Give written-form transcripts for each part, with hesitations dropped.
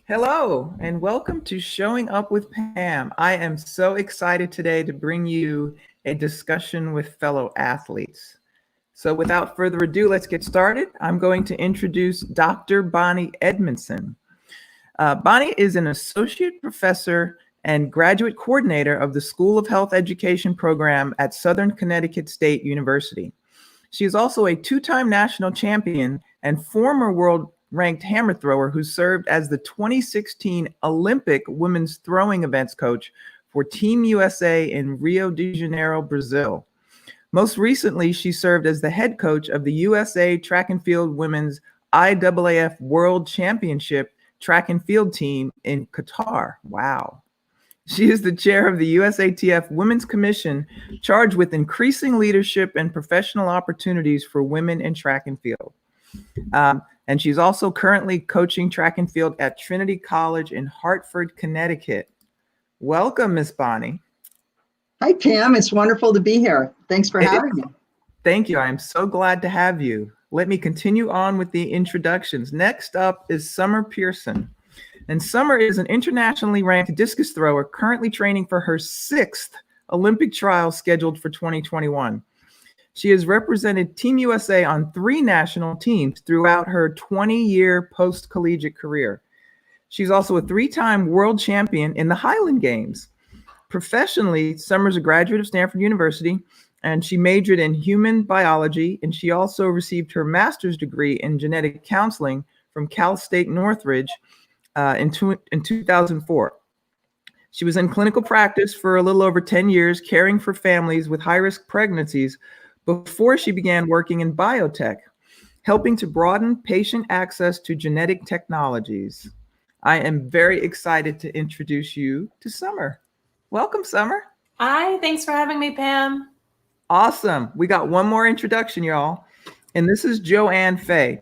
Hello, and welcome to Showing Up with Pam. I am so excited today to bring you a discussion with fellow athletes. So, without further ado, let's get started. I'm going to introduce Dr. Bonnie Edmondson. Bonnie is an associate professor and graduate coordinator of the School of Health Education program at Southern Connecticut State University. She is also a two-time national champion and former world ranked hammer thrower who served as the 2016 Olympic women's throwing events coach for Team USA in Rio de Janeiro, Brazil. Most recently, she served as the head coach of the USA Track and Field Women's IAAF World Championship track and field team in Qatar. Wow. She is the chair of the USATF Women's Commission, charged with increasing leadership and professional opportunities for women in track and field. And she's also currently coaching track and field at Trinity College in Hartford, Connecticut. Welcome, Miss Bonnie. Hi, Pam. It's wonderful to be here. Thanks for having me. Thank you. I'm so glad to have you. Let me continue on with the introductions. Next up is Summer Pearson. And Summer is an internationally ranked discus thrower currently training for her 6th Olympic trials scheduled for 2021. She has represented Team USA on 3 national teams throughout her 20-year post-collegiate career. She's also a 3-time world champion in the Highland Games. Professionally, Summer's a graduate of Stanford University, and she majored in human biology, and she also received her master's degree in genetic counseling from Cal State Northridge in 2004. She was in clinical practice for a little over 10 years, caring for families with high-risk pregnancies before she began working in biotech, helping to broaden patient access to genetic technologies. I am very excited to introduce you to Summer. Welcome, Summer. Hi, thanks for having me, Pam. Awesome. We got one more introduction, y'all. And this is Joanne Fay.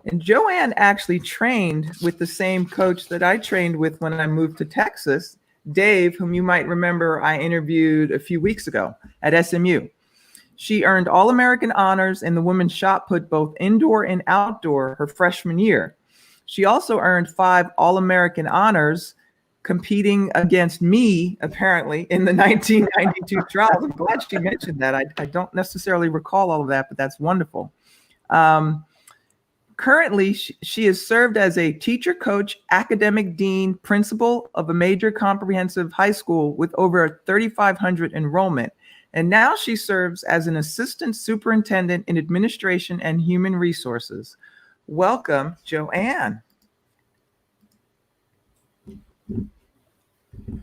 And Joanne actually trained with the same coach that I trained with when I moved to Texas, Dave, whom you might remember I interviewed a few weeks ago at SMU. She earned All-American honors in the women's shot put both indoor and outdoor her freshman year. She also earned 5 All-American honors competing against me, apparently, in the 1992 trials. I'm glad she mentioned that. I don't necessarily recall all of that, but that's wonderful. Currently, she has served as a teacher, coach, academic dean, principal of a major comprehensive high school with over 3,500 enrollment. And now she serves as an assistant superintendent in administration and human resources. Welcome, Joanne.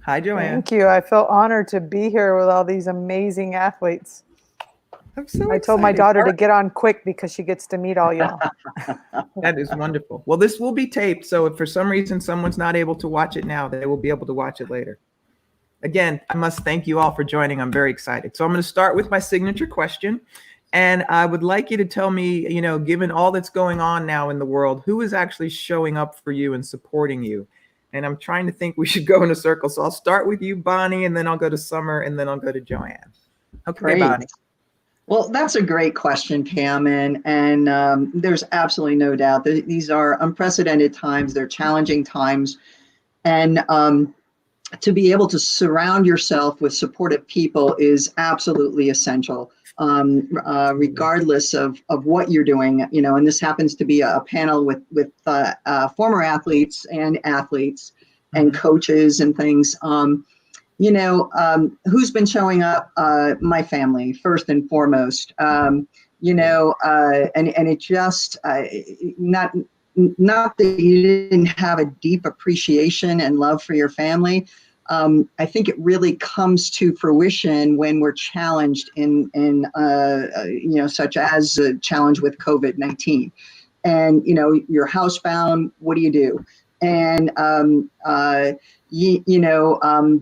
Hi, Joanne. Thank you. I feel honored to be here with all these amazing athletes. I told my daughter to get on quick because she gets to meet all y'all. That is wonderful. Well, this will be taped, so if for some reason someone's not able to watch it now, they will be able to watch it later. Again, I must thank you all for joining. I'm very excited. So I'm going to start with my signature question, and I would like you to tell me, given all that's going on now in the world, who is actually showing up for you and supporting you? And I'm trying to think we should go in a circle. So I'll start with you, Bonnie, and then I'll go to Summer, and then I'll go to Joanne. Okay, Great. Bonnie. Well, that's a great question, Pam, and there's absolutely no doubt that these are unprecedented times. They're challenging times, and to be able to surround yourself with supportive people is absolutely essential, regardless of what you're doing. And this happens to be a panel with former athletes and coaches and things. Who's been showing up? My family, first and foremost. And it just not that you didn't have a deep appreciation and love for your family. I think it really comes to fruition when we're challenged in such as a challenge with COVID-19, and you're housebound. What do you do? And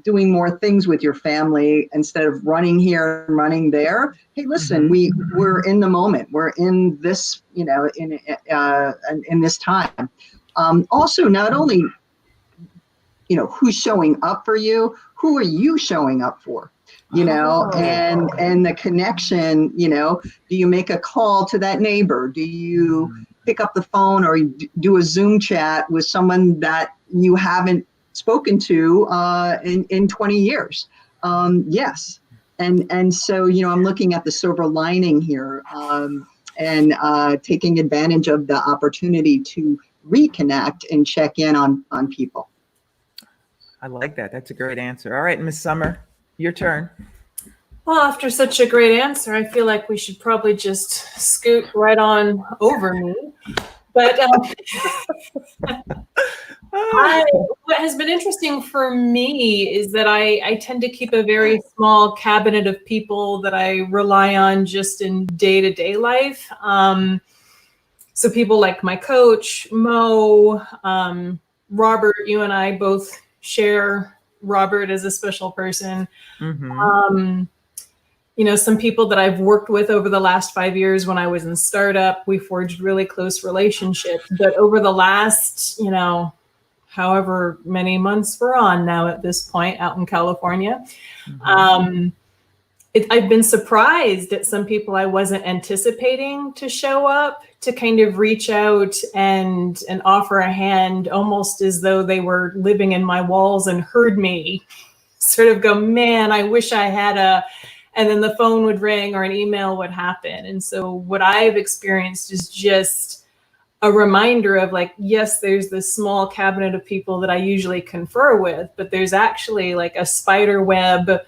doing more things with your family instead of running here and running there. Hey, listen, we're in the moment. We're in this, in this time. Also, not only, who's showing up for you, who are you showing up for? And the connection, do you make a call to that neighbor? Do you pick up the phone or do a Zoom chat with someone that you haven't spoken to in 20 years. Yes. And so, I'm looking at the silver lining here, and taking advantage of the opportunity to reconnect and check in on people. I like that. That's a great answer. All right, Miss Summer, your turn. Well, after such a great answer, I feel like we should probably just scoot right on over me. But what has been interesting for me is that I tend to keep a very small cabinet of people that I rely on just in day-to-day life. So people like my coach, Mo, Robert, you and I both share Robert as a special person. Mm-hmm. Some people that I've worked with over the last 5 years when I was in startup, we forged really close relationships. But over the last, however many months we're on now at this point out in California, Mm-hmm. I've been surprised at some people I wasn't anticipating to show up, to kind of reach out and offer a hand, almost as though they were living in my walls and heard me sort of go, man, I wish I had and then the phone would ring or an email would happen. And so what I've experienced is just a reminder of like, yes, there's this small cabinet of people that I usually confer with, but there's actually like a spider web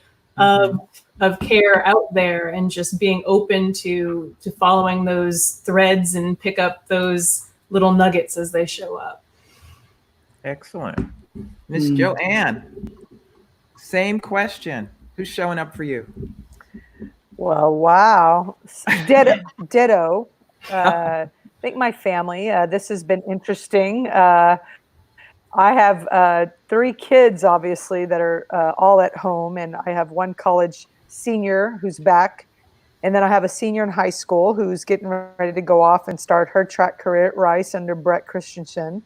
of care out there, and just being open to following those threads and pick up those little nuggets as they show up. Excellent. Miss Joanne, same question. Who's showing up for you? Well, wow. Ditto. I think my family, this has been interesting. I have 3 kids, obviously, that are all at home, and I have one college senior who's back, and then I have a senior in high school who's getting ready to go off and start her track career at Rice under Brett Christensen.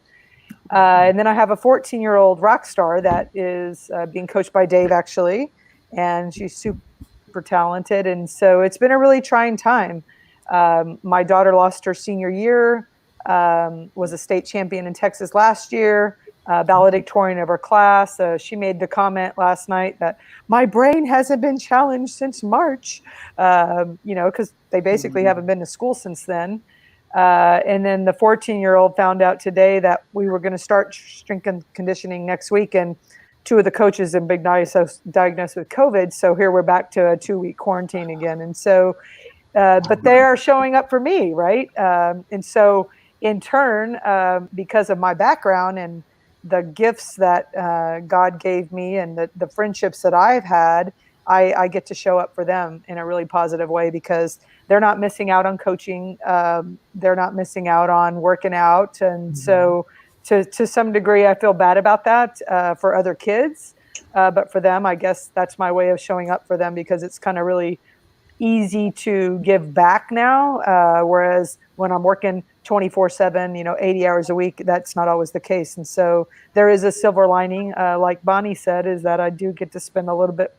And then I have a 14-year-old rock star that is being coached by Dave, actually, and she's super talented. And so it's been a really trying time. My daughter lost her senior year, was a state champion in Texas last year, valedictorian of her class. She made the comment last night that my brain hasn't been challenged since March, because they basically haven't been to school since then. And then the 14-year-old found out today that we were going to start strength and conditioning next week, and 2 of the coaches have been diagnosed with COVID. So here we're back to a 2-week quarantine again. And so, but they are showing up for me, right? And so in turn, because of my background and the gifts that God gave me and the friendships that I've had, I get to show up for them in a really positive way, because they're not missing out on coaching. They're not missing out on working out. And so to some degree, I feel bad about that for other kids. But for them, I guess that's my way of showing up for them, because it's kind of really easy to give back now. Whereas when I'm working 24/7, 80 hours a week, that's not always the case. And so there is a silver lining, like Bonnie said, is that I do get to spend a little bit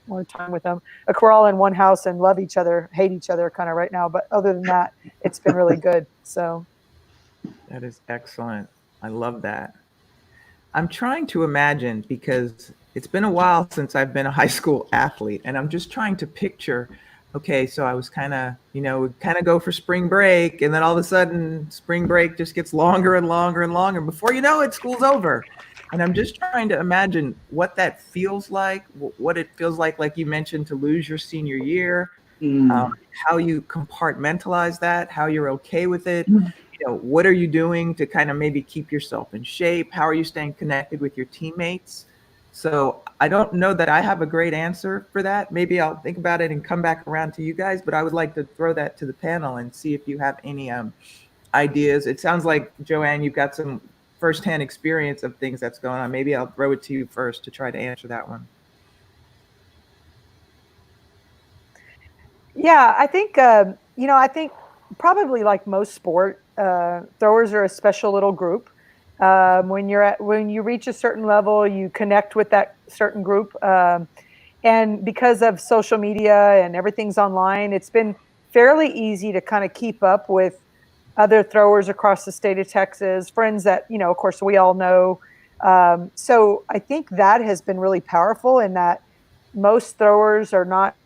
more time with them. We're all in one house and love each other, hate each other kind of right now. But other than that, it's been really good. So That is excellent. I love that. I'm trying to imagine, because it's been a while since I've been a high school athlete, and I'm just trying to picture, okay, so I was kind of, go for spring break, and then all of a sudden spring break just gets longer and longer and longer. Before you know it, school's over. And I'm just trying to imagine what that feels like, what it feels like you mentioned, to lose your senior year, how you compartmentalize that, how you're okay with it. What are you doing to kind of maybe keep yourself in shape? How are you staying connected with your teammates? So I don't know that I have a great answer for that. Maybe I'll think about it and come back around to you guys, but I would like to throw that to the panel and see if you have any ideas. It sounds like, Joanne, you've got some firsthand experience of things that's going on. Maybe I'll throw it to you first to try to answer that one. Yeah, I think, I think probably like most sport, throwers are a special little group. When you reach a certain level, you connect with that certain group. And because of social media and everything's online, it's been fairly easy to kind of keep up with other throwers across the state of Texas, friends that, of course, we all know. So I think that has been really powerful in that most throwers are not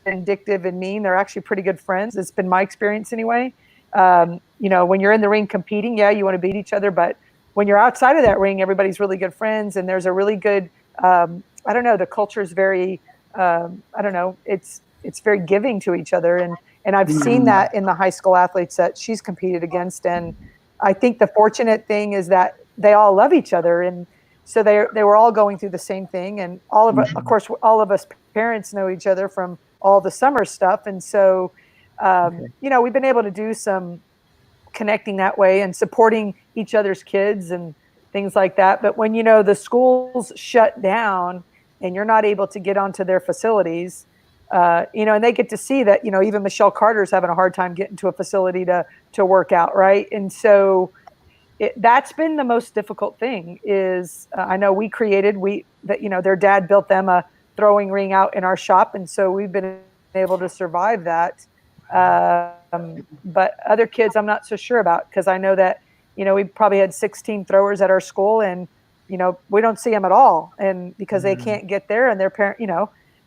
vindictive and mean. They're actually pretty good friends. It's been my experience anyway. When you're in the ring competing, yeah, you want to beat each other, but when you're outside of that ring, everybody's really good friends, and there's a really good, I don't know, the culture is very, it's very giving to each other. And I've seen that in the high school athletes that she's competed against. And I think the fortunate thing is that they all love each other. And so they were all going through the same thing. And of course, all of us parents know each other from all the summer stuff. And so, we've been able to do some connecting that way and supporting each other's kids and things like that. But when, the schools shut down and you're not able to get onto their facilities, and they get to see that, even Michelle Carter's having a hard time getting to a facility to work out. Right. And so that's been the most difficult thing is I know their dad built them a throwing ring out in our shop. And so we've been able to survive that. But other kids, I'm not so sure about, because I know that, we probably had 16 throwers at our school, and, we don't see them at all. And because they can't get there, and their parent,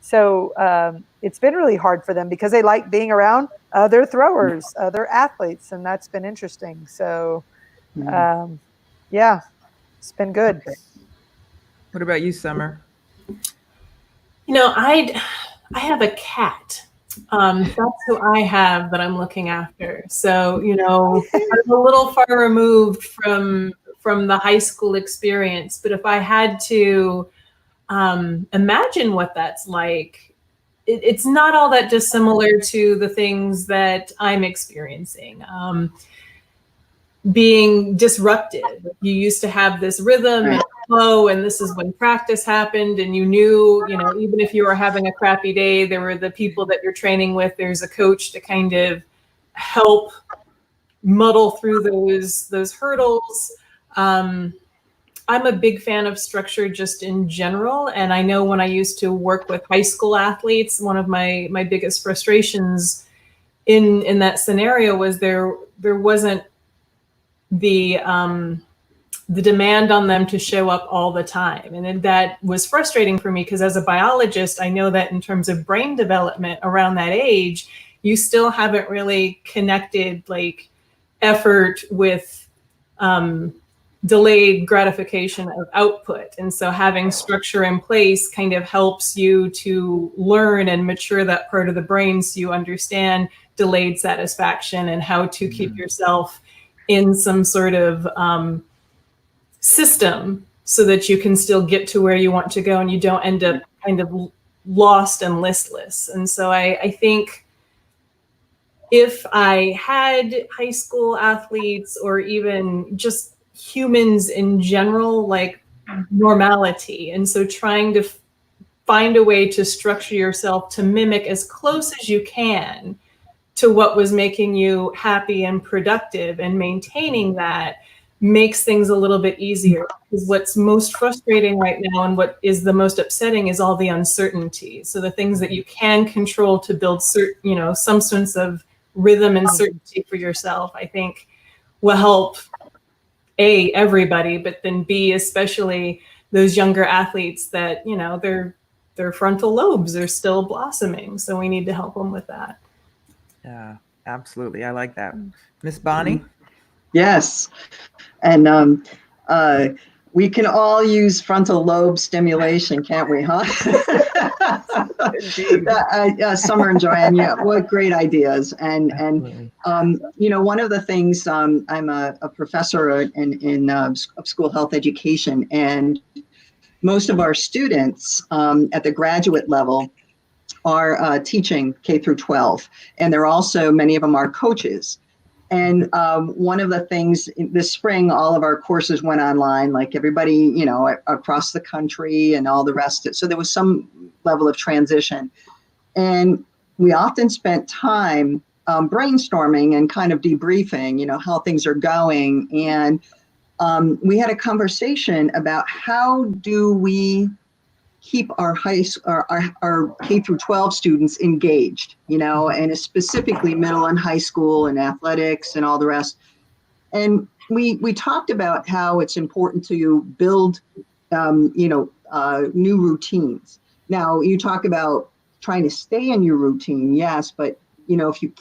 so it's been really hard for them because they like being around other throwers, other athletes. And that's been interesting. So, yeah, it's been good. Okay. What about you, Summer? I have a cat. That's who I have that I'm looking after. So, I'm a little far removed from the high school experience, but if I had to imagine what that's like, it's not all that dissimilar to the things that I'm experiencing. Being disrupted. You used to have this rhythm and flow, and this is when practice happened, and you knew, even if you were having a crappy day, there were the people that you're training with. There's a coach to kind of help muddle through those hurdles. I'm a big fan of structure just in general. And I know when I used to work with high school athletes, one of my biggest frustrations in that scenario was there wasn't the demand on them to show up all the time. And that was frustrating for me because as a biologist, I know that in terms of brain development around that age, you still haven't really connected like effort with delayed gratification of output. And so having structure in place kind of helps you to learn and mature that part of the brain so you understand delayed satisfaction and how to keep yourself in some sort of system so that you can still get to where you want to go and you don't end up kind of lost and listless. And so I think if I had high school athletes or even just humans in general, like normality. And so trying to find a way to structure yourself to mimic as close as you can to what was making you happy and productive, and maintaining that makes things a little bit easier. Because what's most frustrating right now and what is the most upsetting is all the uncertainty. So the things that you can control to build some sense of rhythm and certainty for yourself, I think will help A, everybody, but then B, especially those younger athletes that, their frontal lobes are still blossoming. So we need to help them with that. Yeah, absolutely. I like that. Miss Bonnie? Yes. And we can all use frontal lobe stimulation, can't we, huh? Summer and Joanne, yeah, what great ideas. And one of the things, I'm a professor in school health education, and most of our students at the graduate level are teaching K through 12, and they're also, many of them are coaches. And one of the things this spring, all of our courses went online, like everybody, across the country and all the rest. So there was some level of transition. And we often spent time brainstorming and kind of debriefing, how things are going. And we had a conversation about how do we keep our our K through 12 students engaged, you know, and specifically middle and high school and athletics and all the rest. And we talked about how it's important to build, new routines. Now you talk about trying to stay in your routine, yes, but you know, if you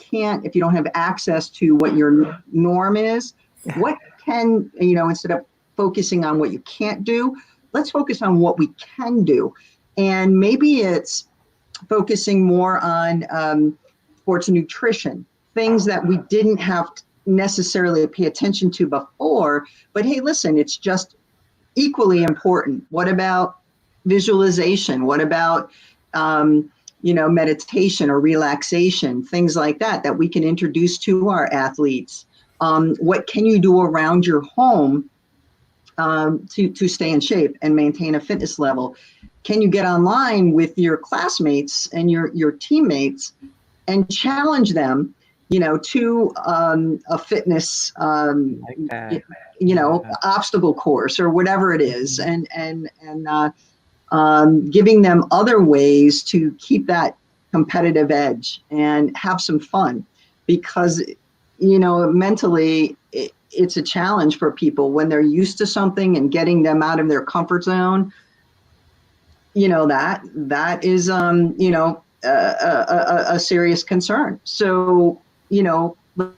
don't have access to what your norm is, what can, you know, instead of focusing on what you can't do, let's focus on what we can do. And maybe it's focusing more on sports and nutrition, things that we didn't have to necessarily pay attention to before, but hey, listen, it's just equally important. What about visualization? What about, meditation or relaxation, things like that we can introduce to our athletes? What can you do around your home to stay in shape and maintain a fitness level? Can you get online with your classmates and your teammates and challenge them, to a fitness, obstacle course or whatever it is, and giving them other ways to keep that competitive edge and have some fun, because mentally it's a challenge for people when they're used to something, and getting them out of their comfort zone, that is a serious concern. So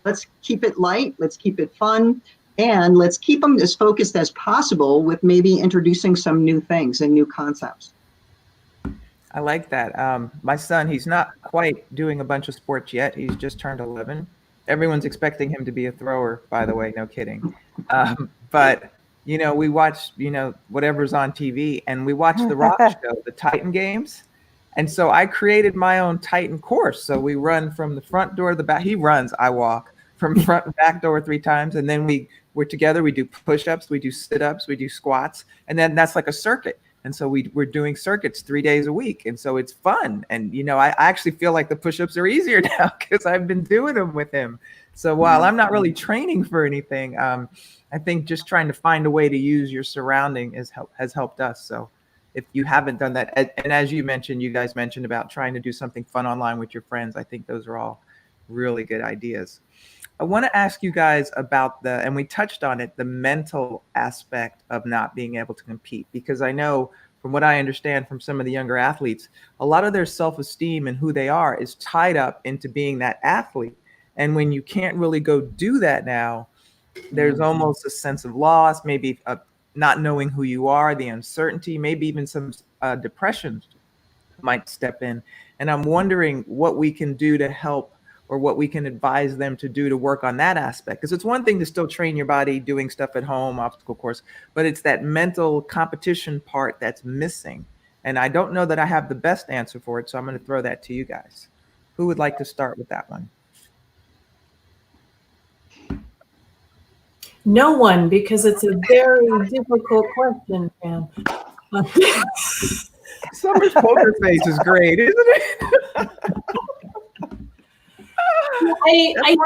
let's keep it light, let's keep it fun, and let's keep them as focused as possible with maybe introducing some new things and new concepts. I like that. My son, he's not quite doing a bunch of sports yet. He's just turned 11. Everyone's expecting him to be a thrower, by the way, no kidding. But, we watch, whatever's on TV, and we watch the Rock show, the Titan games. And so I created my own Titan course. So we run from the front door to the back. He runs, I walk from front and back door 3 times. And then we're together. We do push-ups, we do sit-ups, we do squats. And then that's like a circuit. And so we're doing circuits 3 days a week. And so it's fun. And, I actually feel like the push-ups are easier now because I've been doing them with him. So while I'm not really training for anything, I think just trying to find a way to use your surrounding has helped us. So if you haven't done that, and as you guys mentioned about trying to do something fun online with your friends, I think those are all really good ideas. I want to ask you guys about and we touched on it, the mental aspect of not being able to compete, because I know from what I understand from some of the younger athletes, a lot of their self-esteem and who they are is tied up into being that athlete. And when you can't really go do that now, there's almost a sense of loss, maybe not knowing who you are, the uncertainty, maybe even some depression might step in. And I'm wondering what we can do to help, or what we can advise them to do to work on that aspect. Because it's one thing to still train your body, doing stuff at home, obstacle course, but it's that mental competition part that's missing. And I don't know that I have the best answer for it, so I'm going to throw that to you guys. Who would like to start with that one? No one, because it's a very difficult question, Pam. Summer's poker face is great, isn't it? I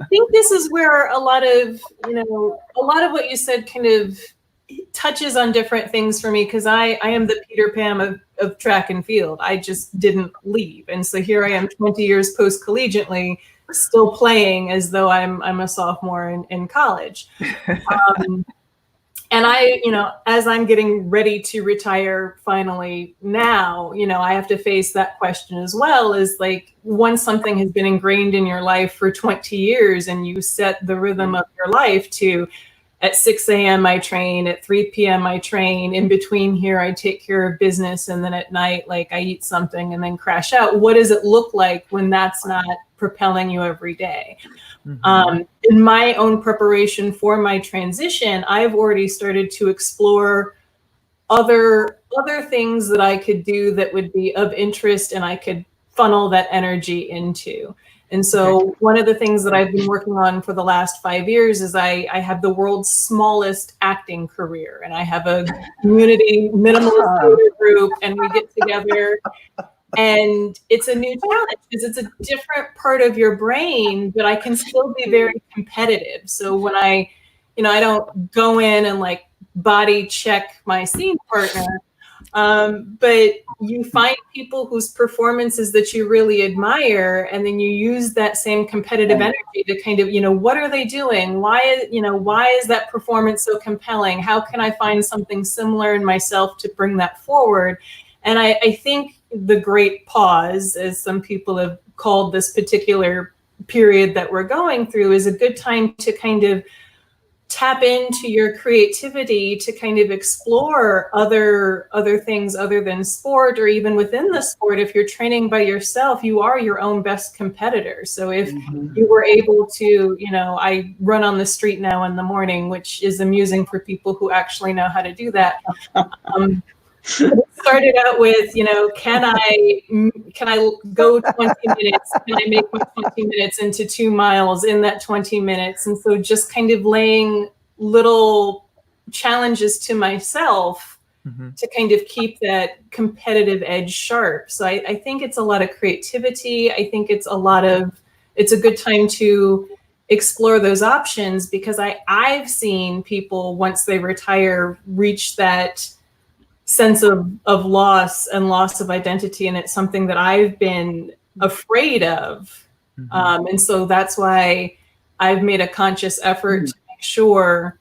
think this is where a lot of what you said kind of touches on different things for me, because I am the Peter Pan of track and field. I just didn't leave. And so here I am 20 years post-collegiately, still playing as though I'm a sophomore in college. And I, as I'm getting ready to retire finally now, I have to face that question as well, is like, once something has been ingrained in your life for 20 years and you set the rhythm of your life to, at 6 a.m. I train, at 3 p.m. I train, in between here I take care of business, and then at night, like, I eat something and then crash out. What does it look like when that's not propelling you every day? Mm-hmm. In my own preparation for my transition, I've already started to explore other things that I could do that would be of interest and I could funnel that energy into. And so one of the things that I've been working on for the last 5 years is I have the world's smallest acting career, and I have a community minimalist theater group, and we get together, and it's a new challenge because it's a different part of your brain, but I can still be very competitive. So when I don't go in and like body check my scene partner, But you find people whose performances that you really admire, and then you use that same competitive energy to kind of, what are they doing? Why is that performance so compelling? How can I find something similar in myself to bring that forward? And I think the great pause, as some people have called this particular period that we're going through, is a good time to kind of tap into your creativity, to kind of explore other things other than sport, or even within the sport. If you're training by yourself, you are your own best competitor. So if you were able to, I run on the street now in the morning, which is amusing for people who actually know how to do that. It started out with, can I go 20 minutes? Can I make my 20 minutes into 2 miles in that 20 minutes? And so just kind of laying little challenges to myself to kind of keep that competitive edge sharp. So I think it's a lot of creativity. I think it's a good time to explore those options, because I've seen people, once they retire, reach that sense of loss and loss of identity, and it's something that I've been afraid of. And so that's why I've made a conscious effort to make sure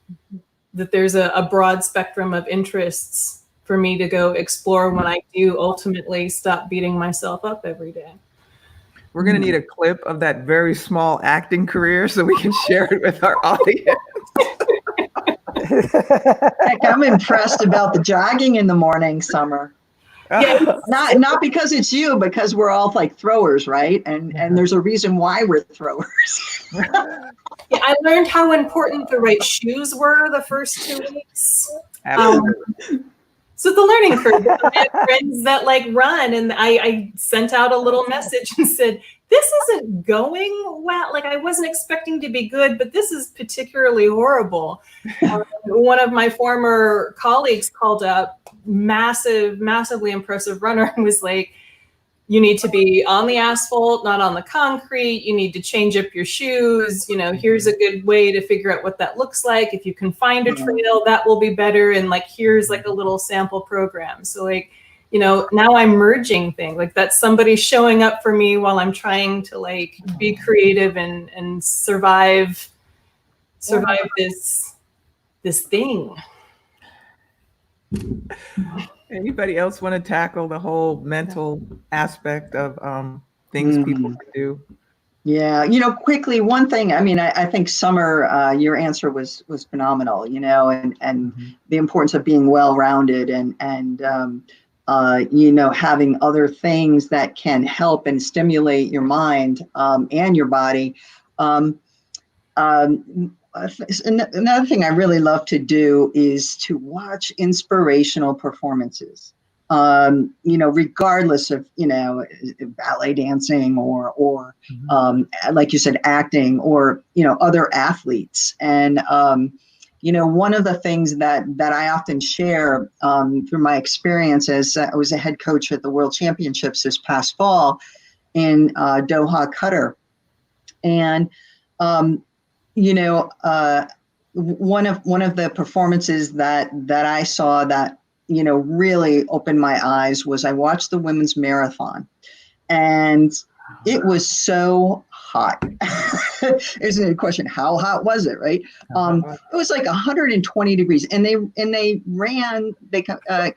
that there's a broad spectrum of interests for me to go explore when I do ultimately stop beating myself up every day. We're going to need a clip of that very small acting career so we can share it with our audience. Heck, I'm impressed about the jogging in the morning, Summer. Not because it's you, because we're all like throwers, right? And there's a reason why we're throwers. Yeah, I learned how important the right shoes were the first 2 weeks. So the learning curve. I have friends that run, and I sent out a little message and said, this isn't going well. I wasn't expecting to be good, but this is particularly horrible. One of my former colleagues called up, massively impressive runner, and was like, you need to be on the asphalt, not on the concrete. You need to change up your shoes. Here's a good way to figure out what that looks like. If you can find a trail, that will be better. And here's a little sample program. So now I'm merging things. That's somebody showing up for me while I'm trying to be creative and survive this thing. Anybody else want to tackle the whole mental aspect of things people can do? Yeah, quickly, one thing, I think Summer, your answer was phenomenal, and the importance of being well-rounded and having other things that can help and stimulate your mind and your body. Another thing I really love to do is to watch inspirational performances, regardless of, ballet dancing or like you said, acting, or, other athletes. And, one of the things that I often share through my experience as I was a head coach at the World Championships this past fall in Doha, Qatar. And, one of the performances that I saw that, really opened my eyes was I watched the women's marathon, and it was so hot. Isn't it a question? How hot was it? Right. It was 120 degrees, and they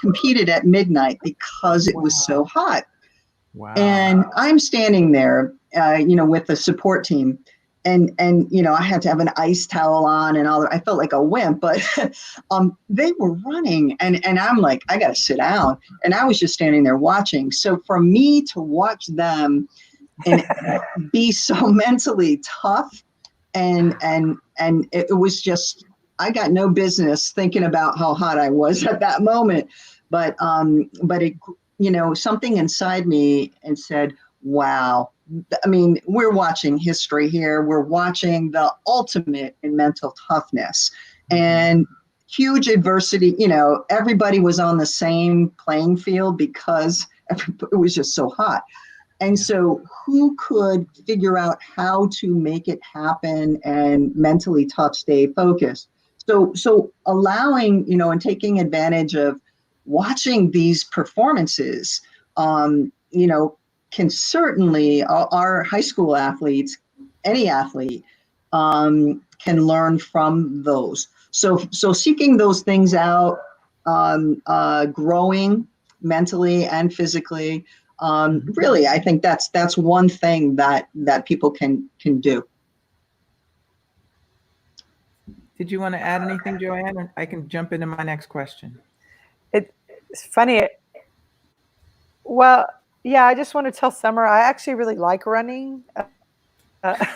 competed at midnight because it was so hot. Wow. And I'm standing there, with the support team. And I had to have an ice towel on and all that. I felt like a wimp, but they were running, and I'm like, I got to sit down. And I was just standing there watching. So for me to watch them and be so mentally tough, and it was just, I got no business thinking about how hot I was at that moment. But it, something inside me and said, wow. We're watching history here. We're watching the ultimate in mental toughness and huge adversity. Everybody was on the same playing field because it was just so hot. And so who could figure out how to make it happen and mentally tough, stay focused? So allowing, and taking advantage of watching these performances, you know, can certainly, our high school athletes, any athlete, can learn from those. So seeking those things out, growing mentally and physically, really, I think that's one thing that people can do. Did you want to add anything, Joanne? Or I can jump into my next question. It's funny. Well, yeah, I just want to tell Summer I actually really like running. As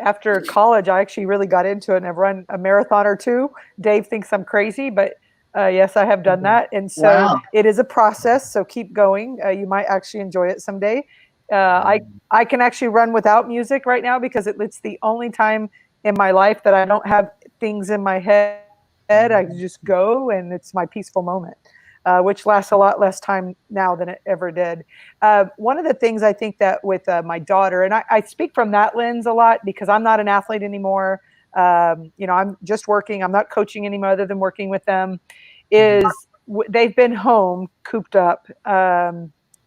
after college, I actually really got into it, and I've run a marathon or two. Dave thinks I'm crazy, but yes, I have done that. And so Wow. it is a process. So keep going. You might actually enjoy it someday. I can actually run without music right now because it's the only time in my life that I don't have things in my head. I can just go, and it's my peaceful moment, which lasts a lot less time now than it ever did. One of the things I think that with my daughter, and I speak from that lens a lot because I'm not an athlete anymore. You know, I'm just working. I'm not coaching anymore other than working with them. They've been home cooped up.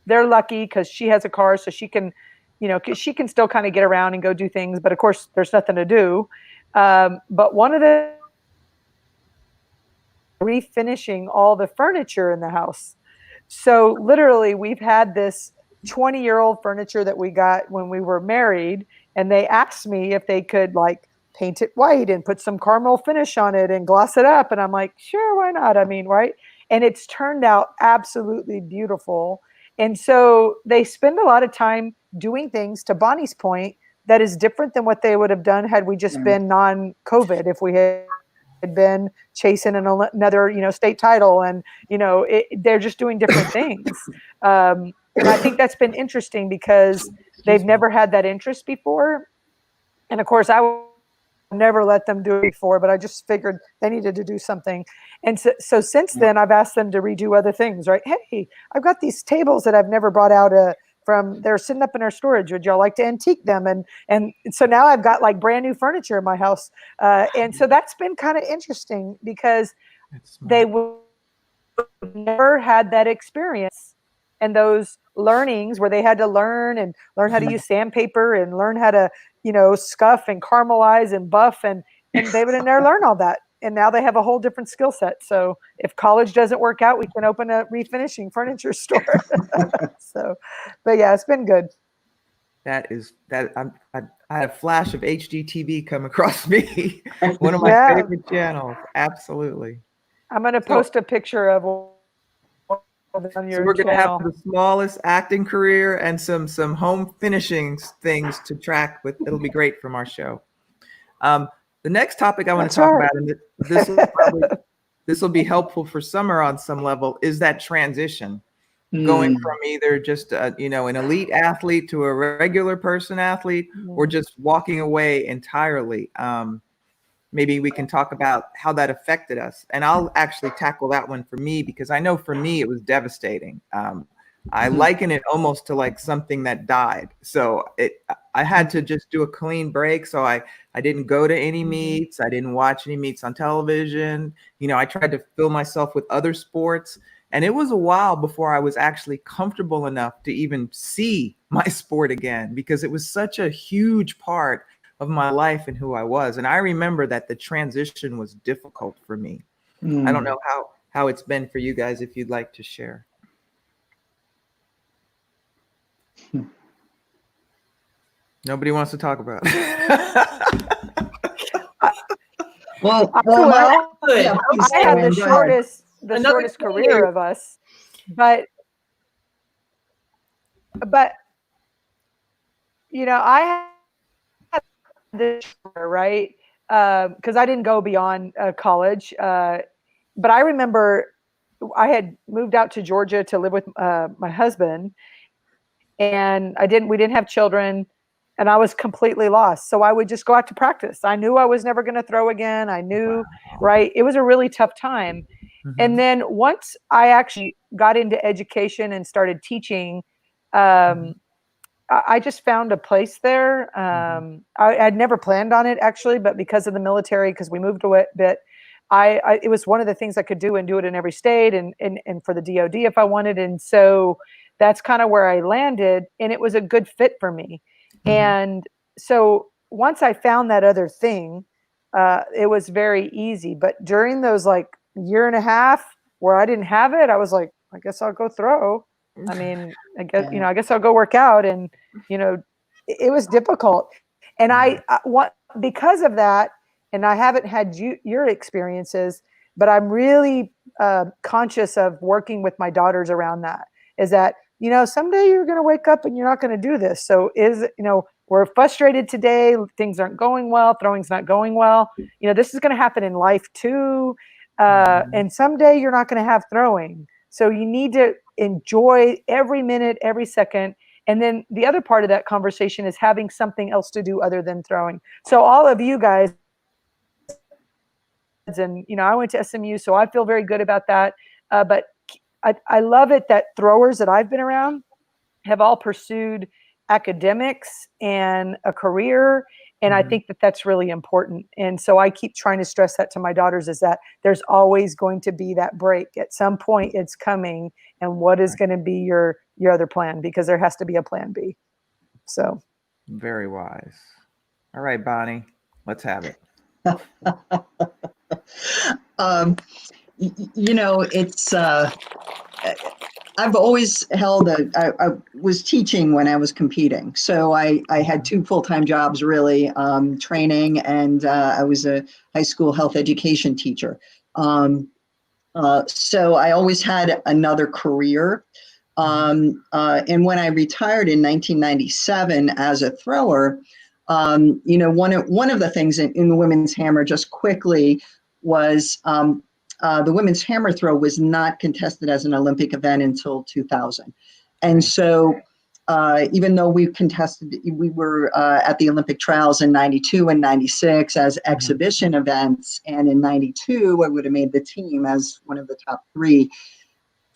They're lucky because she has a car, so she can, you know, she can still kind of get around and go do things. But of course, there's nothing to do. But one of the refinishing all the furniture in the house. So literally, we've had this 20-year-old furniture that we got when we were married, and they asked me if they could like paint it white and put some caramel finish on it and gloss it up, and I'm like, sure, why not? I mean, right? And it's turned out absolutely beautiful. And so they spend a lot of time doing things, to Bonnie's point, that is different than what they would have done had we just been non-COVID. If we had been chasing another, you know, state title, and you know, they're just doing different things. And I think that's been interesting because they've never had that interest before. And of course, I would never let them do it before, but I just figured they needed to do something. And so since then, I've asked them to redo other things. Right? Hey, I've got these tables that I've never brought out from, they're sitting up in our storage. Would y'all like to antique them? And so now I've got like brand new furniture in my house. And so that's been kind of interesting because they would never had that experience and those learnings where they had to learn how to use sandpaper and learn how to, you know, scuff and caramelize and buff, and they would have never learned all that. And now they have a whole different skill set. So if college doesn't work out, we can open a refinishing furniture store. So, but yeah, it's been good. That is that I had a flash of HGTV come across me. One of my favorite channels. Absolutely. I'm going to post a picture of on your so we're going to channel. have the smallest acting career and some home finishing things to track with. It'll be great from our show. The next topic I want to talk about, and this will be helpful for Summer on some level, is that transition. Going from either just you know, an elite athlete to a regular person athlete, or just walking away entirely. Maybe we can talk about how that affected us, and I'll actually tackle that one for me because I know for me it was devastating. I liken it almost to like something that died. So I had to just do a clean break. So I didn't go to any meets. I didn't watch any meets on television. You know, I tried to fill myself with other sports. And it was a while before I was actually comfortable enough to even see my sport again, because it was such a huge part of my life and who I was. And I remember that the transition was difficult for me. I don't know how it's been for you guys, if you'd like to share. Nobody wants to talk about it. Well, Yeah, I had the shortest career of us, but you know, I had this, right, because I didn't go beyond college, but I remember I had moved out to Georgia to live with my husband, and we didn't have children, and I was completely lost. So I would just go out to practice. I knew I was never going to throw again. I knew, right? It was a really tough time. And then once I actually got into education and started teaching, I just found a place there. I'd never planned on it actually, but because of the military, because we moved a bit, it was one of the things I could do and do it in every state and for the DOD if I wanted. And so that's kind of where I landed, and it was a good fit for me. And so once I found that other thing, it was very easy. But during those like year and a half where I didn't have it, I was like, I guess I'll go throw. I mean, I guess, I guess I'll go work out. And, it was difficult. And because of that, and I haven't had your experiences, but I'm really conscious of working with my daughters around that, is that, someday you're going to wake up and you're not going to do this. So we're frustrated today. Things aren't going well. Throwing's not going well. This is going to happen in life too. And someday you're not going to have throwing. So you need to enjoy every minute, every second. And then the other part of that conversation is having something else to do other than throwing. So all of you guys, and, I went to SMU, so I feel very good about that. But I love it that throwers that I've been around have all pursued academics and a career. And I think that that's really important. And so I keep trying to stress that to my daughters, is that there's always going to be that break. At some point it's coming. And what is going to be your other plan? Because there has to be a plan B. So. Very wise. All right, Bonnie, let's have it. It's, I've always held I was teaching when I was competing. So I had 2 full-time jobs, really, training, and I was a high school health education teacher. So I always had another career. And when I retired in 1997 as a thrower, one of the things in the women's hammer, just quickly, was the women's hammer throw was not contested as an Olympic event until 2000. And so even though we were at the Olympic trials in 92 and 96 as exhibition events. And in 92, I would have made the team as one of the top 3.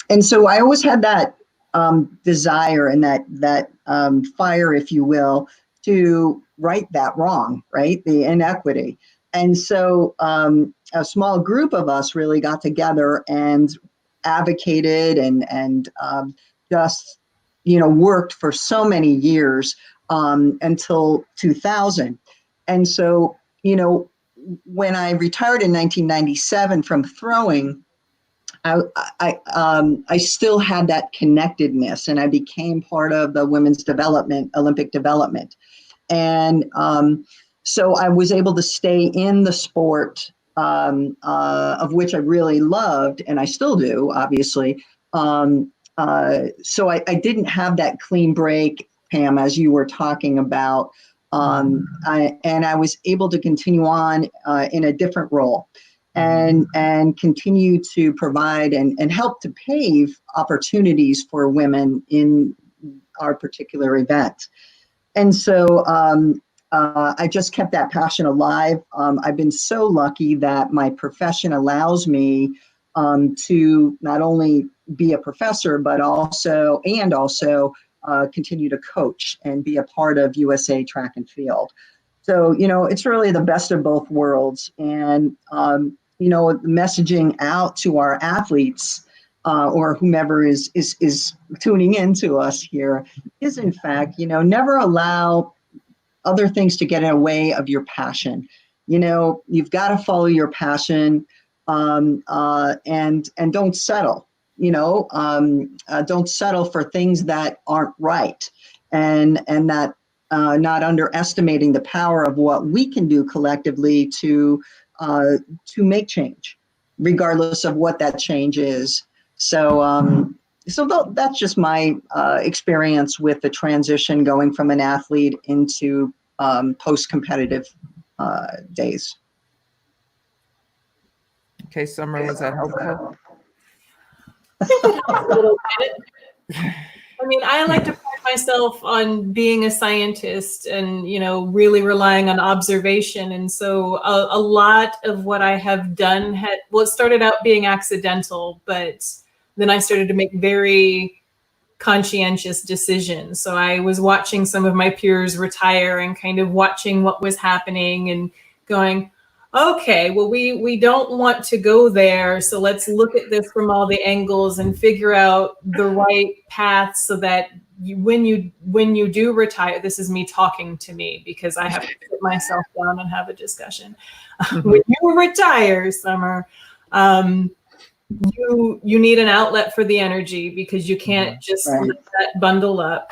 And so I always had that desire and that fire, if you will, to right that wrong, right? The inequity. And so a small group of us really got together and advocated and just, worked for so many years until 2000. And so, when I retired in 1997 from throwing, I still had that connectedness, and I became part of the women's development, Olympic development. And so I was able to stay in the sport of which I really loved, and I still do, obviously. So I didn't have that clean break, Pam, as you were talking about. And I was able to continue on in a different role and continue to provide and help to pave opportunities for women in our particular event. And so I just kept that passion alive. I've been so lucky that my profession allows me to not only be a professor, but also continue to coach and be a part of USA Track and Field. So, it's really the best of both worlds. And, messaging out to our athletes or whomever is tuning into us here is, in fact, never allow other things to get in the way of your passion. You've got to follow your passion and don't settle. Don't settle for things that aren't right, and that not underestimating the power of what we can do collectively to make change, regardless of what that change is. So, that's just my experience with the transition going from an athlete into post-competitive days. Okay, Summer, was that helpful? A little bit. I mean, I like to pride myself on being a scientist and, really relying on observation. And so a lot of what I have done it started out being accidental, but then I started to make very conscientious decisions. So I was watching some of my peers retire and kind of watching what was happening and going, okay, well, we don't want to go there, so let's look at this from all the angles and figure out the right path so that when you do retire, this is me talking to me because I have to sit myself down and have a discussion. When you retire, Summer, you need an outlet for the energy because you can't just Right. let that bundle up.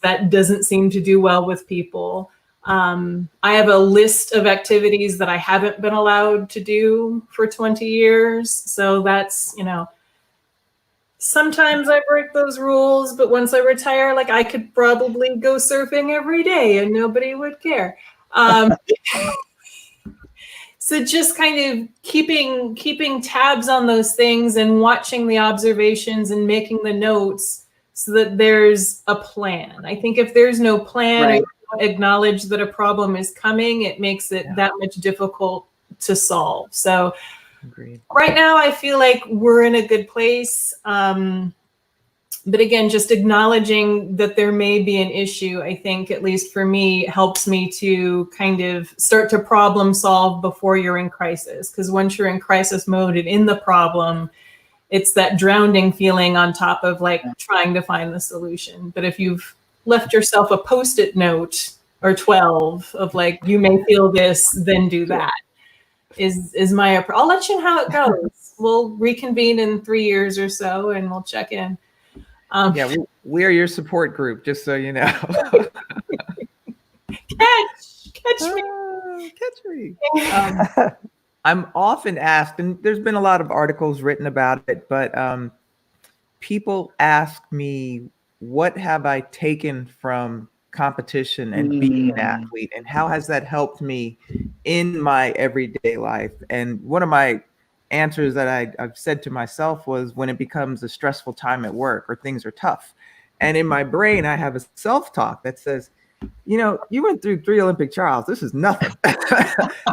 That doesn't seem to do well with people. I have a list of activities that I haven't been allowed to do for 20 years. So that's, sometimes I break those rules, but once I retire, like I could probably go surfing every day and nobody would care. So just kind of keeping tabs on those things and watching the observations and making the notes so that there's a plan. I think if there's no plan, Right. or you don't acknowledge that a problem is coming, it makes it that much difficult to solve. So Agreed. right now I feel like we're in a good place. But again, just acknowledging that there may be an issue, I think, at least for me, helps me to kind of start to problem solve before you're in crisis. Because once you're in crisis mode and in the problem, it's that drowning feeling on top of like trying to find the solution. But if you've left yourself a Post-it note or 12 of like, you may feel this, then do that, is my approach. I'll let you know how it goes. We'll reconvene in 3 years or so and we'll check in. Yeah, we are your support group, just so you know. Catch me. Catch me. I'm often asked, and there's been a lot of articles written about it, but people ask me, what have I taken from competition and being an athlete, and how has that helped me in my everyday life? And one of my answers that I've said to myself was, when it becomes a stressful time at work or things are tough. And in my brain, I have a self-talk that says, you went through 3 Olympic trials. This is nothing.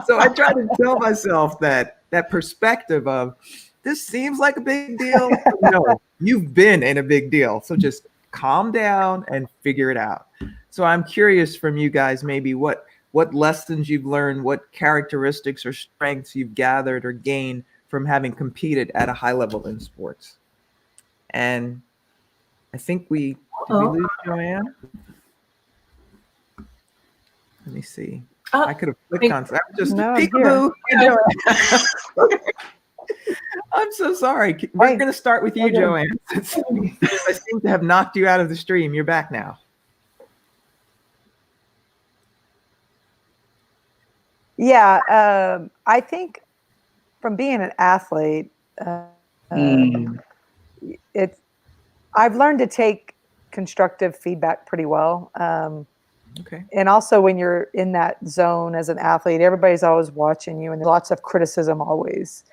So I try to tell myself that perspective of, this seems like a big deal. No, you've been in a big deal. So just calm down and figure it out. So I'm curious from you guys, maybe what lessons you've learned, what characteristics or strengths you've gathered or gained from having competed at a high level in sports. And I think did we lose Joanne? Let me see. I could have clicked on. I'm just peekaboo. I'm so sorry. We're going to start with you, Joanne. I seem to have knocked you out of the stream. You're back now. Yeah, I think from being an athlete, I've learned to take constructive feedback pretty well. Okay. And also when you're in that zone as an athlete, everybody's always watching you and there's lots of criticism always.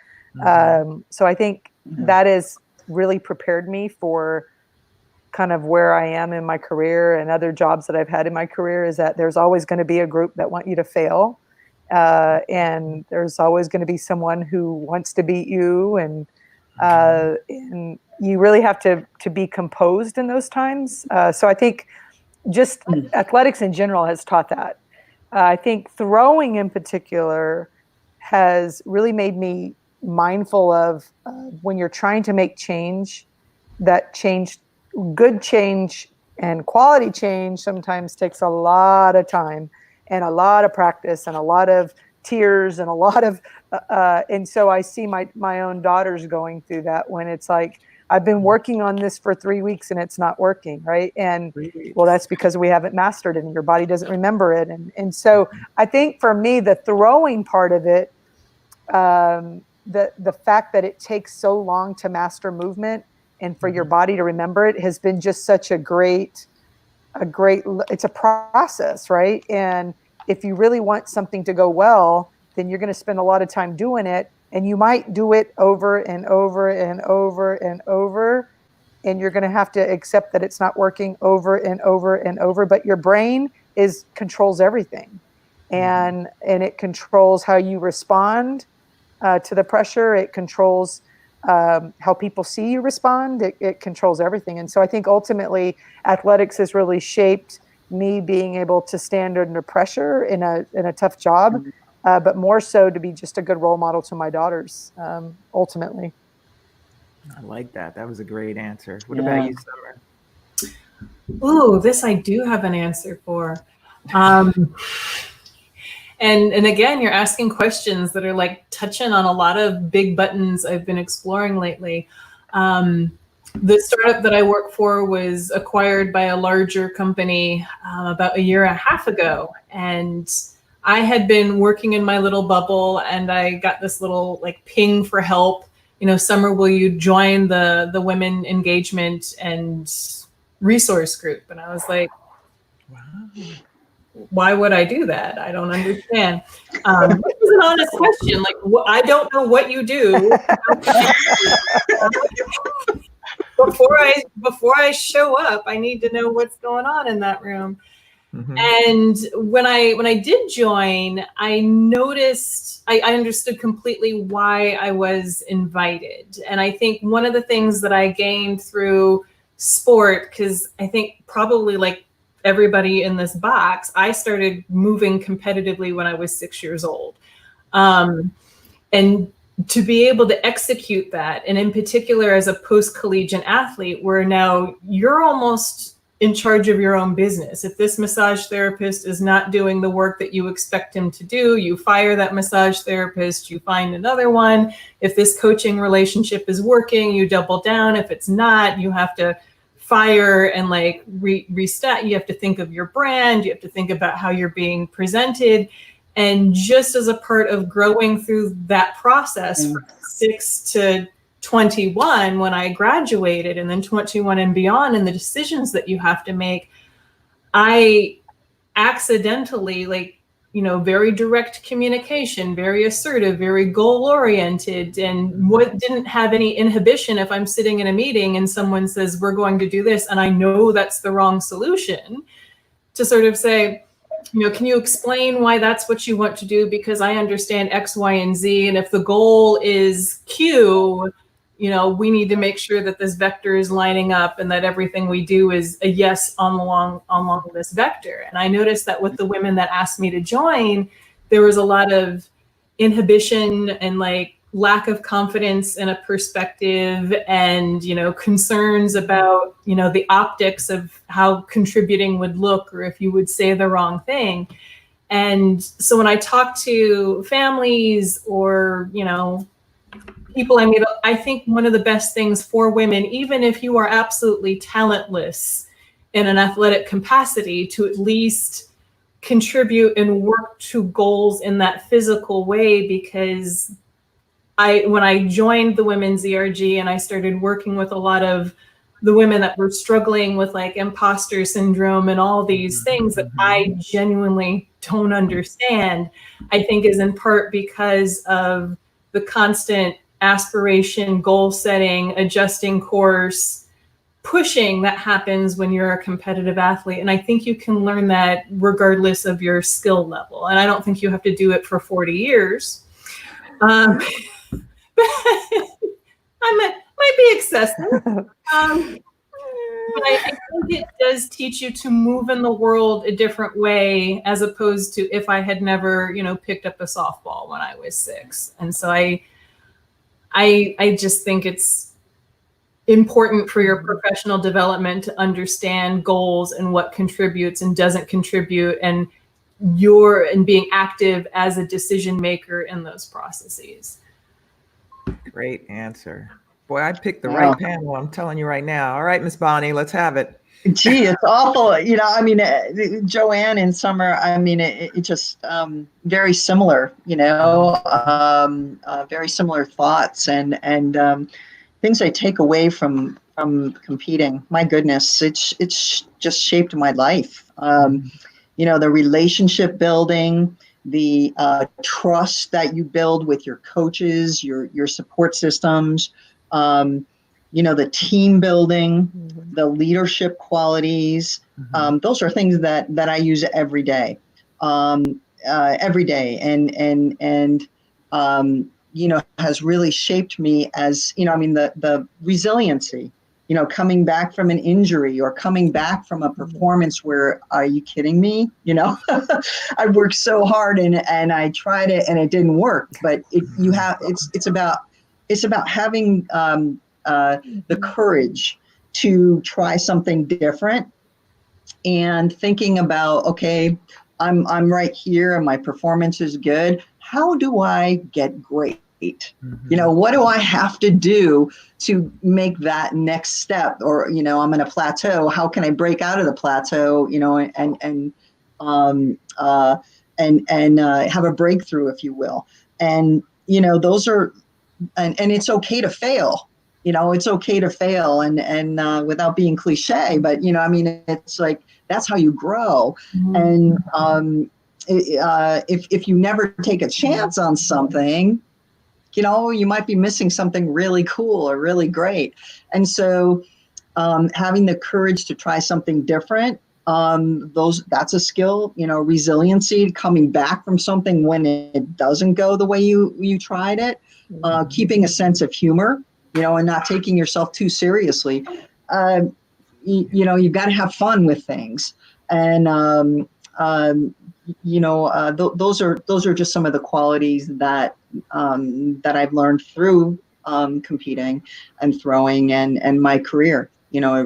So I think that has really prepared me for kind of where I am in my career and other jobs that I've had in my career, is that there's always going to be a group that want you to fail. And there's always going to be someone who wants to beat you, and you really have to be composed in those times. So I think just athletics in general has taught that. I think throwing in particular has really made me mindful of when you're trying to make change, that change, good change and quality change sometimes takes a lot of time and a lot of practice and a lot of tears and a lot of, and so I see my own daughters going through that when it's like, I've been working on this for 3 weeks and it's not working, right? And well, that's because we haven't mastered it and your body doesn't remember it. And so I think for me, the throwing part of it, the fact that it takes so long to master movement and for your body to remember it has been just such a great, it's a process, right? And if you really want something to go well, then you're going to spend a lot of time doing it. And you might do it over and over and over and over. And you're going to have to accept that it's not working over and over and over. But your brain controls everything. And it controls how you respond to the pressure. It controls how people see you respond. It controls everything. And so I think ultimately athletics has really shaped me being able to stand under pressure in a tough job. but more so to be just a good role model to my daughters, ultimately. I like that. That was a great answer. What Yeah. about you, Summer? Ooh, this I do have an answer for. And again, you're asking questions that are like touching on a lot of big buttons I've been exploring lately. The startup that I work for was acquired by a larger company about a year and a half ago. And I had been working in my little bubble, and I got this little like ping for help. Summer, will you join the women engagement and resource group? And I was like, Wow. why would I do that? I don't understand. This is an honest question. Like, I don't know what you do. Before I show up, I need to know what's going on in that room. Mhm. And when I did join, I noticed, I understood completely why I was invited. And I think one of the things that I gained through sport, because I think probably like everybody in this box, I started moving competitively when I was 6 years old. And to be able to execute that, and in particular as a post-collegiate athlete, where now you're almost in charge of your own business. If this massage therapist is not doing the work that you expect him to do, you fire that massage therapist, you find another one. If this coaching relationship is working, you double down. If it's not, you have to fire and like restart. You have to think of your brand. You have to think about how you're being presented. And just as a part of growing through that process from 6 to 21, when I graduated, and then 21 and beyond, and the decisions that you have to make, I accidentally, very direct communication, very assertive, very goal oriented, and what didn't have any inhibition if I'm sitting in a meeting and someone says, we're going to do this, and I know that's the wrong solution, to sort of say, can you explain why that's what you want to do? Because I understand X, Y, and Z. And if the goal is Q, we need to make sure that this vector is lining up and that everything we do is a yes along this vector. And I noticed that with the women that asked me to join, there was a lot of inhibition and lack of confidence in a perspective, and concerns about the optics of how contributing would look, or if you would say the wrong thing. And so when I talk to families or people I meet, I think one of the best things for women, even if you are absolutely talentless in an athletic capacity, to at least contribute and work to goals in that physical way. Because when I joined the Women's ERG and I started working with a lot of the women that were struggling with imposter syndrome and all these things that I genuinely don't understand, I think is in part because of the constant aspiration, goal setting, adjusting course, pushing that happens when you're a competitive athlete. And I think you can learn that regardless of your skill level. And I don't think you have to do it for 40 years. I might be excessive. But I think it does teach you to move in the world a different way, as opposed to if I had never, picked up a softball when I was 6. And so I just think it's important for your professional development to understand goals and what contributes and doesn't contribute, and being active as a decision maker in those processes. Great answer. Boy, I picked the right panel. I'm telling you right now. All right, Miss Bonnie, let's have it. Gee, it's awful. Joanne and Summer, it just very similar, very similar thoughts and things I take away from competing. My goodness, it's just shaped my life. The relationship building, the trust that you build with your coaches, your support systems, the team building, the leadership qualities. Those are things that I use every day, and has really shaped me as, the resiliency, coming back from an injury or coming back from a performance where, are you kidding me? I worked so hard and I tried it and it didn't work. But it's about having the courage to try something different and thinking about, okay, I'm right here and my performance is good. How do I get great? What do I have to do to make that next step? Or, I'm in a plateau. How can I break out of the plateau, and have a breakthrough, if you will. And, those are, and it's okay to fail. It's okay to fail and without being cliche, but, it's like, that's how you grow. And if you never take a chance on something, you might be missing something really cool or really great. And so having the courage to try something different, that's a skill, resiliency, coming back from something when it doesn't go the way you tried it, keeping a sense of humor, and not taking yourself too seriously. You've got to have fun with things. And, those are just some of the qualities that I've learned through competing and throwing, and my career,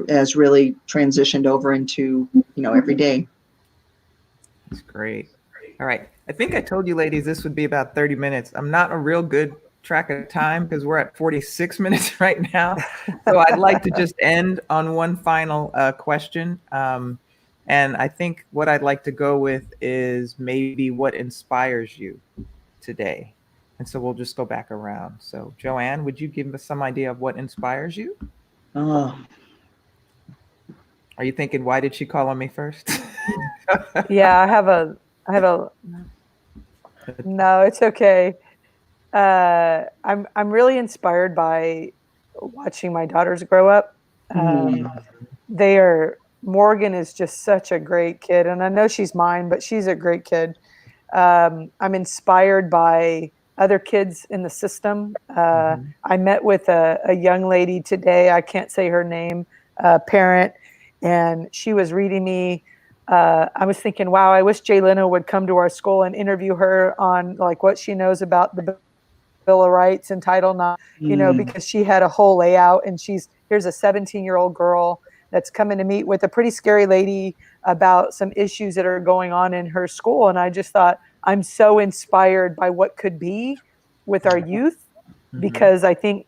has really transitioned over into, every day. That's great. All right. I think I told you ladies this would be about 30 minutes. I'm not a real good track of time because we're at 46 minutes right now. So I'd like to just end on one final question. And I think what I'd like to go with is maybe what inspires you today. And so we'll just go back around. So Joanne, would you give us some idea of what inspires you? Oh. Are you thinking, why did she call on me first? Yeah, I have a, no, it's okay. I'm really inspired by watching my daughters grow up. Morgan is just such a great kid, and I know she's mine, but she's a great kid. I'm inspired by other kids in the system. I met with a young lady today, I can't say her name, parent, and she was reading me. I was thinking, wow, I wish Jay Leno would come to our school and interview her on like what she knows about the Bill of Rights and Title IX, because she had a whole layout, and here's a 17-year-old girl that's coming to meet with a pretty scary lady about some issues that are going on in her school. And I just thought, I'm so inspired by what could be with our youth, because I think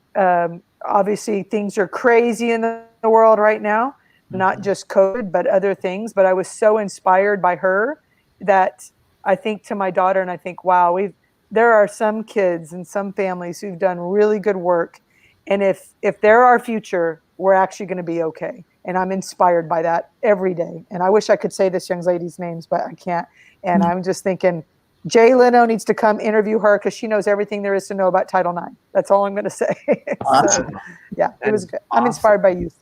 obviously things are crazy in the world right now, not just COVID, but other things. But I was so inspired by her that I think to my daughter, and I think, wow, there are some kids and some families who've done really good work. And if they're our future, we're actually going to be okay. And I'm inspired by that every day. And I wish I could say this young lady's names, but I can't. And I'm just thinking, Jay Leno needs to come interview her because she knows everything there is to know about Title IX. That's all I'm going to say. Awesome. So, yeah, it was good. I'm inspired by youth.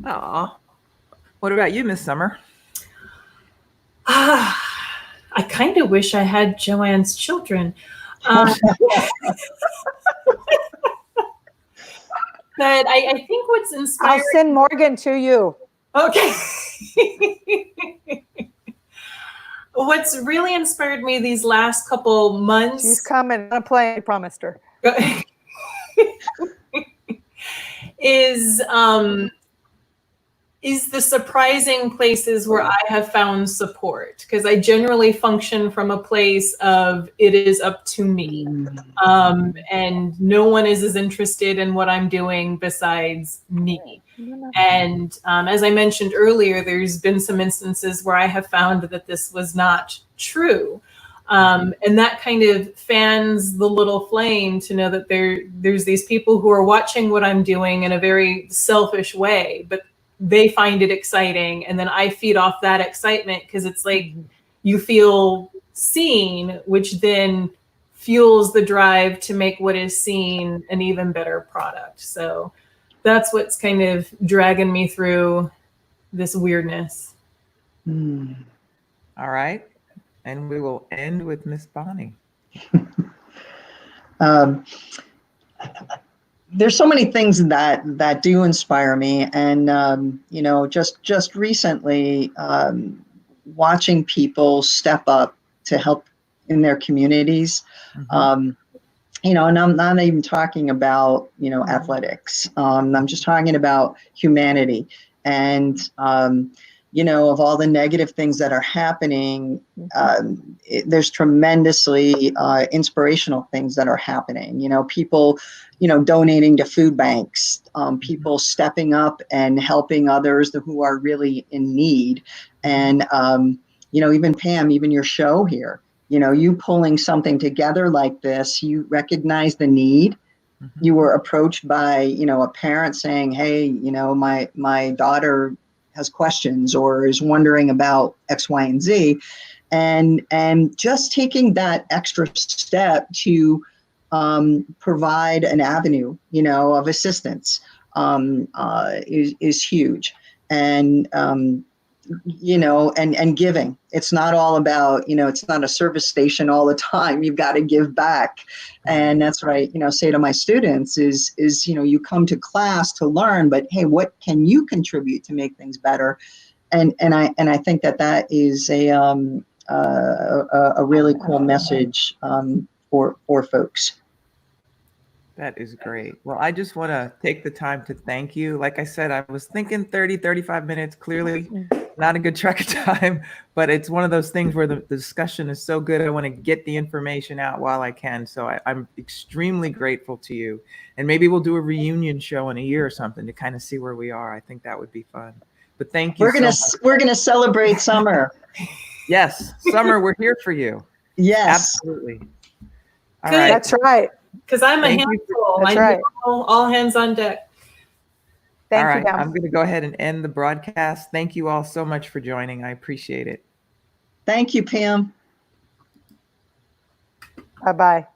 Aw. What about you, Miss Summer? I kind of wish I had Joanne's children. But I think what's inspiring. I'll send Morgan to you. Okay. What's really inspired me these last couple months. She's coming on a plane, I promised her. Is the surprising places where I have found support, because I generally function from a place of it is up to me, and no one is as interested in what I'm doing besides me. And as I mentioned earlier, there's been some instances where I have found that this was not true. And that kind of fans the little flame to know that there's these people who are watching what I'm doing in a very selfish way, but they find it exciting. And then I feed off that excitement because it's like you feel seen, which then fuels the drive to make what is seen an even better product. So that's what's kind of dragging me through this weirdness. All right. And we will end with Miss Bonnie. there's so many things that do inspire me, and just recently, watching people step up to help in their communities. Mhm. And I'm not even talking about athletics. I'm just talking about humanity, and of all the negative things that are happening, there's tremendously inspirational things that are happening. People, donating to food banks, people stepping up and helping others who are really in need. And, even Pam, even your show here, you pulling something together like this, you recognize the need. Mhm. You were approached by, a parent saying, hey, my daughter has questions or is wondering about X, Y, and Z. And just taking that extra step to provide an avenue, of assistance is huge. And, and giving. It's not all about, it's not a service station all the time. You've got to give back. And that's what I, say to my students is, you come to class to learn, but hey, what can you contribute to make things better? And I think that is a really cool message for folks. That is great. Well, I just want to take the time to thank you. Like I said, I was thinking 30, 35 minutes, clearly not a good track of time, but it's one of those things where the discussion is so good. I want to get the information out while I can. So I'm extremely grateful to you. And maybe we'll do a reunion show in a year or something to kind of see where we are. I think that would be fun. But thank you. We're gonna celebrate summer. Yes, Summer, we're here for you. Yes. Absolutely. All right. That's right. Because I'm a Thank you. handful. That's I right. know all hands on deck. Thank All right, you, Pam. I'm going to go ahead and end the broadcast. Thank you all so much for joining. I appreciate it. Thank you, Pam. Bye-bye.